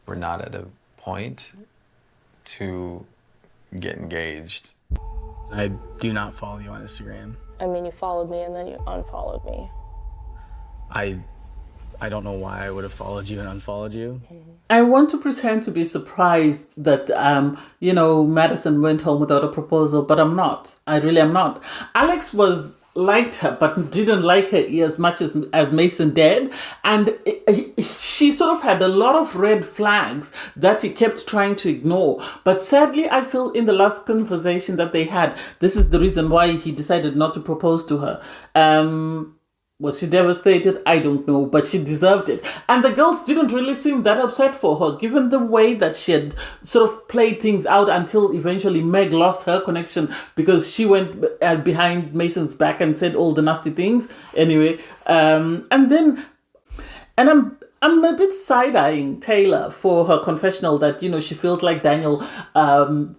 we're not at a point to get engaged. I do not follow you on Instagram. I mean, you followed me and then you unfollowed me. I don't know why I would have followed you and unfollowed you. I want to pretend to be surprised that, Madison went home without a proposal, but I'm not. I really am not. Alex liked her, but didn't like her as much as Mason did. And she sort of had a lot of red flags that he kept trying to ignore. But sadly, I feel in the last conversation that they had, this is the reason why he decided not to propose to her. Was she devastated? I don't know, but she deserved it. And the girls didn't really seem that upset for her, given the way that she had sort of played things out until eventually Meg lost her connection because she went behind Mason's back and said all the nasty things. Anyway, and I'm a bit side-eyeing Taylor for her confessional that, she feels like Daniel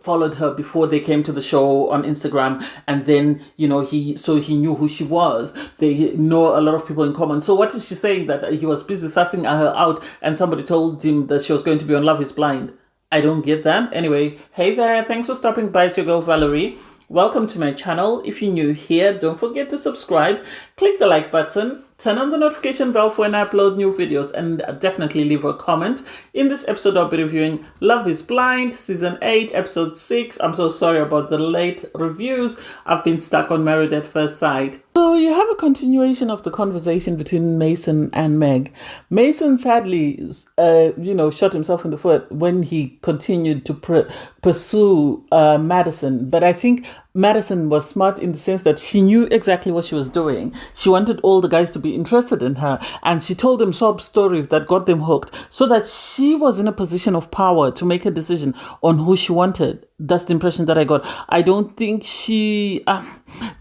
followed her before they came to the show on Instagram. And then, he knew who she was. They know a lot of people in common. So what is she saying? That he was busy sussing her out and somebody told him that she was going to be on Love is Blind? I don't get that. Anyway, hey there. Thanks for stopping by. It's your girl, Valerie. Welcome to my channel. If you're new here, don't forget to subscribe. Click the like button. Turn on the notification bell for when I upload new videos, and definitely leave a comment. In this episode, I'll be reviewing Love is Blind, Season 8, Episode 6. I'm so sorry about the late reviews. I've been stuck on Married at First Sight. So you have a continuation of the conversation between Mason and Meg. Mason sadly, shot himself in the foot when he continued to pursue Madison. But I think Madison was smart in the sense that she knew exactly what she was doing. She wanted all the guys to be interested in her, and she told them sob stories that got them hooked so that she was in a position of power to make a decision on who she wanted. That's the impression that I got. I don't think she...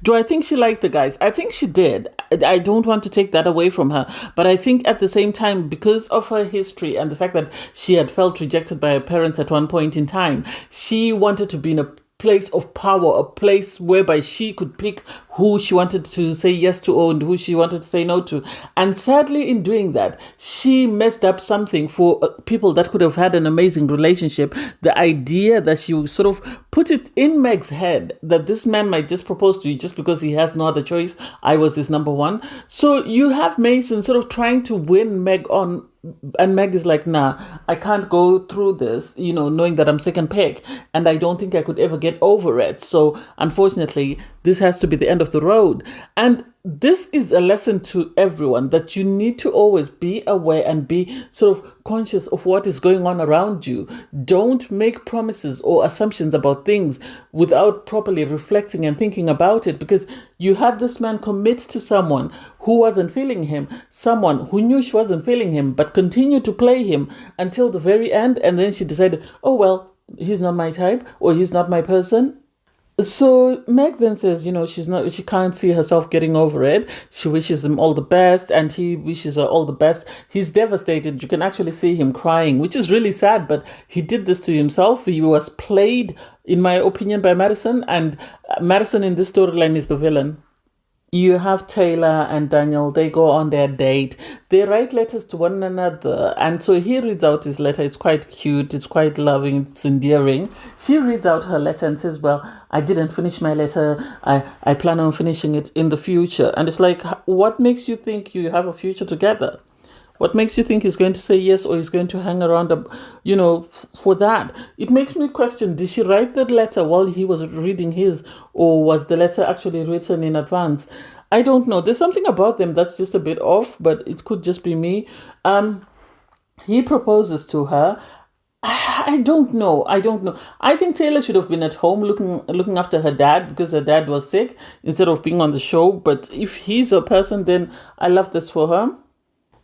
do I think she liked the guys? I think she did. I don't want to take that away from her. But I think at the same time, because of her history and the fact that she had felt rejected by her parents at one point in time, she wanted to be in a place of power, a place whereby she could pick who she wanted to say yes to and who she wanted to say no to. And sadly, in doing that, she messed up something for people that could have had an amazing relationship. The idea that she sort of put it in Meg's head that this man might just propose to you just because he has no other choice. I was his number one. So you have Mason sort of trying to win Meg on, and Meg is like, nah, I can't go through this, knowing that I'm second pick, and I don't think I could ever get over it. So unfortunately, this has to be the end of the road. And this is a lesson to everyone that you need to always be aware and be sort of conscious of what is going on around you. Don't make promises or assumptions about things without properly reflecting and thinking about it, because you had this man commit to someone who wasn't feeling him, someone who knew she wasn't feeling him, but continued to play him until the very end. And then she decided, oh, well, he's not my type or he's not my person. So Meg then says, she can't see herself getting over it. She wishes him all the best and he wishes her all the best. He's devastated. You can actually see him crying, which is really sad, but he did this to himself. He was played, in my opinion, by Madison, and Madison in this storyline is the villain. You have Taylor and Daniel. They go on their date. They write letters to one another. And so he reads out his letter. It's quite cute. It's quite loving. It's endearing. She reads out her letter and says, well, I didn't finish my letter. I plan on finishing it in the future. And it's like, what makes you think you have a future together? What makes you think he's going to say yes or he's going to hang around, for that? It makes me question, did she write the letter while he was reading his, or was the letter actually written in advance? I don't know. There's something about them that's just a bit off, but it could just be me. He proposes to her. I don't know. I think Taylor should have been at home looking after her dad because her dad was sick instead of being on the show. But if he's a person, then I love this for her.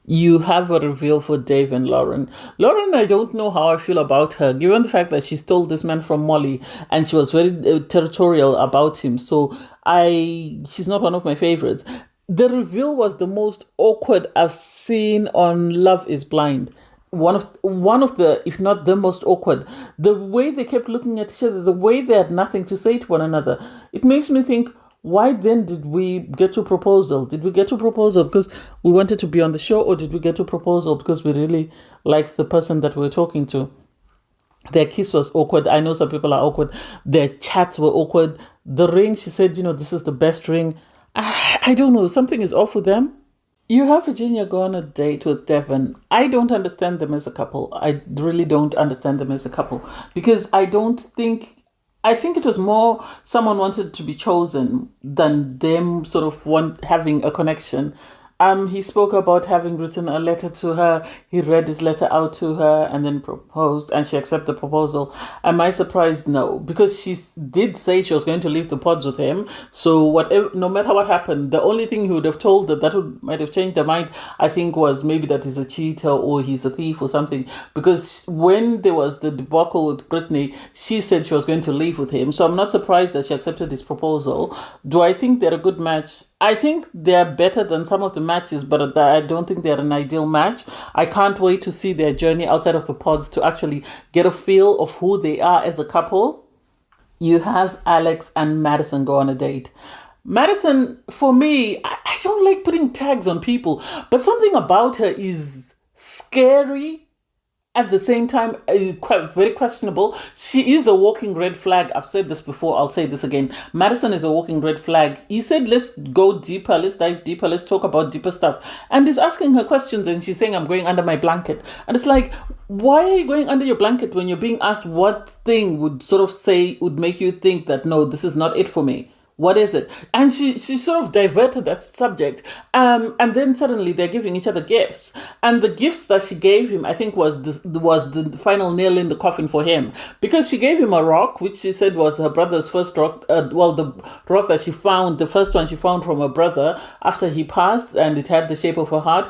You have a reveal for Dave and Lauren. Lauren, I don't know how I feel about her, given the fact that she stole this man from Molly and she was very territorial about him. So she's not one of my favorites. The reveal was the most awkward I've seen on Love is Blind. One of the, if not the most awkward. The way they kept looking at each other, the way they had nothing to say to one another. It makes me think, why then did we get to proposal? Did we get to proposal because we wanted to be on the show, or did we get to proposal because we really liked the person that we were talking to? Their kiss was awkward. I know some people are awkward. Their chats were awkward. The ring, she said, this is the best ring. I don't know. Something is off with them. You have Virginia go on a date with Devin. I don't understand them as a couple. I really don't understand them as a couple. Because I think it was more someone wanted to be chosen than them sort of having a connection. He spoke about having written a letter to her. He read his letter out to her and then proposed, and she accepted the proposal. Am I surprised? No, because she did say she was going to leave the pods with him. So whatever, no matter what happened, the only thing he would have told might have changed her mind, I think, was maybe that he's a cheater or he's a thief or something. Because when there was the debacle with Brittany, she said she was going to leave with him. So I'm not surprised that she accepted his proposal. Do I think they're a good match? I think they're better than some of the matches, but I don't think they're an ideal match. I can't wait to see their journey outside of the pods to actually get a feel of who they are as a couple. You have Alex and Madison go on a date. Madison, for me, I don't like putting tags on people, but something about her is scary. At the same time, very questionable. She is a walking red flag. I've said this before. I'll say this again. Madison is a walking red flag. He said, let's go deeper. Let's dive deeper. Let's talk about deeper stuff. And he's asking her questions and she's saying, I'm going under my blanket. And it's like, why are you going under your blanket when you're being asked what thing would make you think that, no, this is not it for me? What is it? And she sort of diverted that subject. And then suddenly they're giving each other gifts. And the gifts that she gave him, I think, was the final nail in the coffin for him. Because she gave him a rock, which she said was her brother's first rock. The rock that she found, the first one she found from her brother after he passed, and it had the shape of a heart.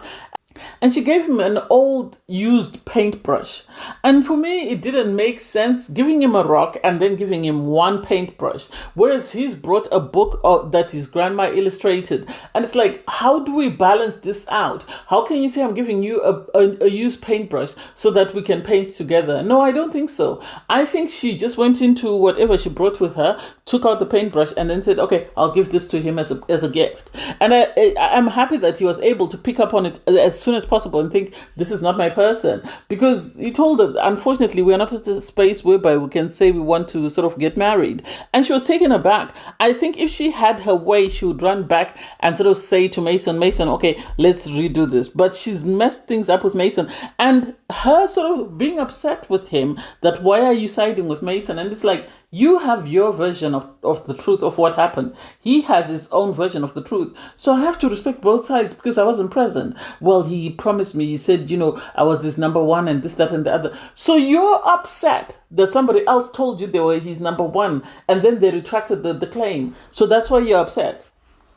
And she gave him an old used paintbrush. And for me, it didn't make sense giving him a rock and then giving him one paintbrush. Whereas he's brought a book that his grandma illustrated. And it's like, how do we balance this out? How can you say I'm giving you a used paintbrush so that we can paint together? No, I don't think so. I think she just went into whatever she brought with her, took out the paintbrush and then said, okay, I'll give this to him as a gift. And I'm happy that he was able to pick up on it as soon as possible and think, this is not my person. Because he told her, unfortunately, we are not at a space whereby we can say we want to sort of get married. And she was taken aback. I think if she had her way, she would run back and sort of say to Mason, okay, let's redo this. But she's messed things up with Mason. And her sort of being upset with him, that why are you siding with Mason? And it's like, you have your version of the truth of what happened. He has his own version of the truth. So I have to respect both sides because I wasn't present. Well, he promised me, he said, I was his number one and this, that, and the other. So you're upset that somebody else told you they were his number one and then they retracted the claim. So that's why you're upset.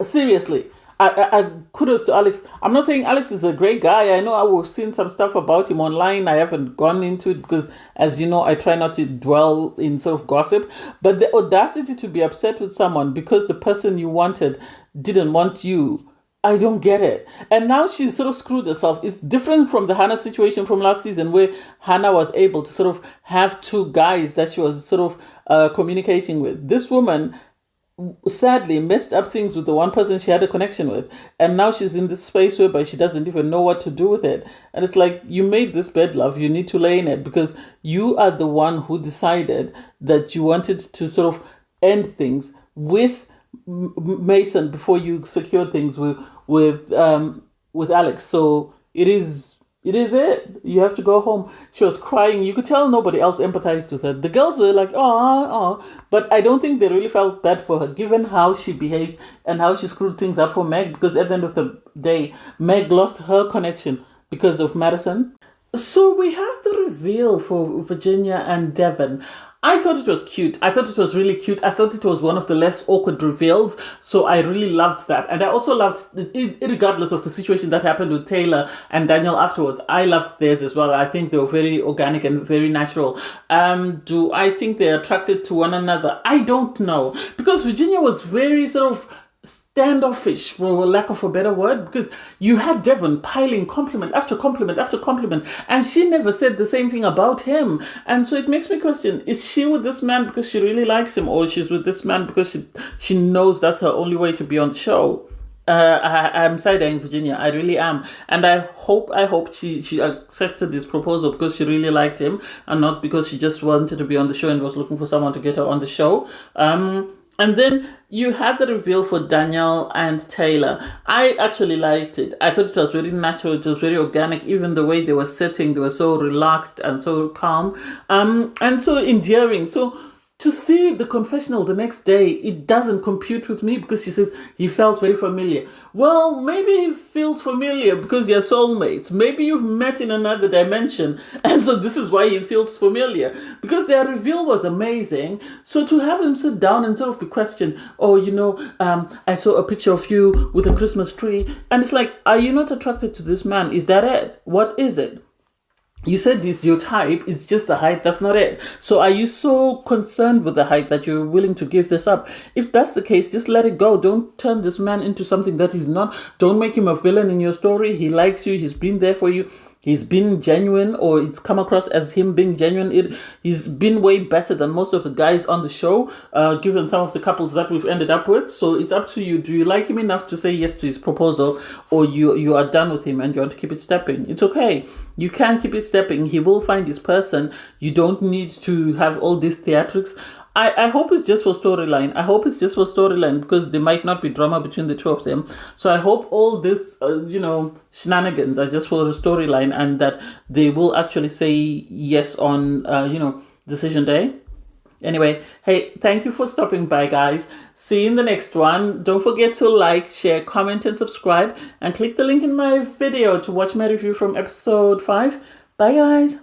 Seriously. I kudos to Alex. I'm not saying Alex is a great guy. I know I've seen some stuff about him online. I haven't gone into it because, as you know, I try not to dwell in sort of gossip. But the audacity to be upset with someone because the person you wanted didn't want you, I don't get it. And now she's sort of screwed herself. It's different from the Hannah situation from last season where Hannah was able to sort of have two guys that she was sort of communicating with. This woman sadly messed up things with the one person she had a connection with, and now she's in this space whereby she doesn't even know what to do with it. And it's like, you made this bed, love, you need to lay in it because you are the one who decided that you wanted to sort of end things with Mason before you secured things with Alex. So it is it. You have to go home. She was crying. You could tell nobody else empathized with her. The girls were like, oh. But I don't think they really felt bad for her, given how she behaved and how she screwed things up for Meg. Because at the end of the day, Meg lost her connection because of Madison. So we have the reveal for Virginia and Devin. I thought it was cute. I thought it was really cute. I thought it was one of the less awkward reveals. So I really loved that. And I also loved, regardless of the situation that happened with Taylor and Daniel afterwards, I loved theirs as well. I think they were very organic and very natural. Do I think they're attracted to one another? I don't know. Because Virginia was very sort of standoffish, for lack of a better word, because you had Devon piling compliment after compliment after compliment, and she never said the same thing about him. And so it makes me question, is she with this man because she really likes him, or she's with this man because she knows that's her only way to be on the show? I'm side-eyeing Virginia. I really am, and I hope she accepted his proposal because she really liked him, and not because she just wanted to be on the show and was looking for someone to get her on the show. And then you had the reveal for Daniel and Taylor. I actually liked it. I thought it was very natural. It was very organic. Even the way they were sitting, they were so relaxed and so calm, and so endearing. So to see the confessional the next day, it doesn't compute with me because she says he felt very familiar. Well, maybe he feels familiar because you're soulmates. Maybe you've met in another dimension, and so this is why he feels familiar, because their reveal was amazing. So to have him sit down and sort of be questioned, oh, I saw a picture of you with a Christmas tree, and it's like, are you not attracted to this man? Is that it? What is it? You said this your type, it's just the height, that's not it. So are you so concerned with the height that you're willing to give this up? If that's the case, just let it go. Don't turn this man into something that he's not. Don't make him a villain in your story. He likes you, he's been there for you. He's been genuine, or it's come across as him being genuine. He's been way better than most of the guys on the show, given some of the couples that we've ended up with. So it's up to you. Do you like him enough to say yes to his proposal, or you are done with him and you want to keep it stepping? It's okay. You can keep it stepping. He will find his person. You don't need to have all these theatrics. I hope it's just for storyline. I hope it's just for storyline because there might not be drama between the two of them. So I hope all this, shenanigans are just for the storyline, and that they will actually say yes on, decision day. Anyway, hey, thank you for stopping by, guys. See you in the next one. Don't forget to like, share, comment, and subscribe. And click the link in my video to watch my review from episode 5. Bye, guys.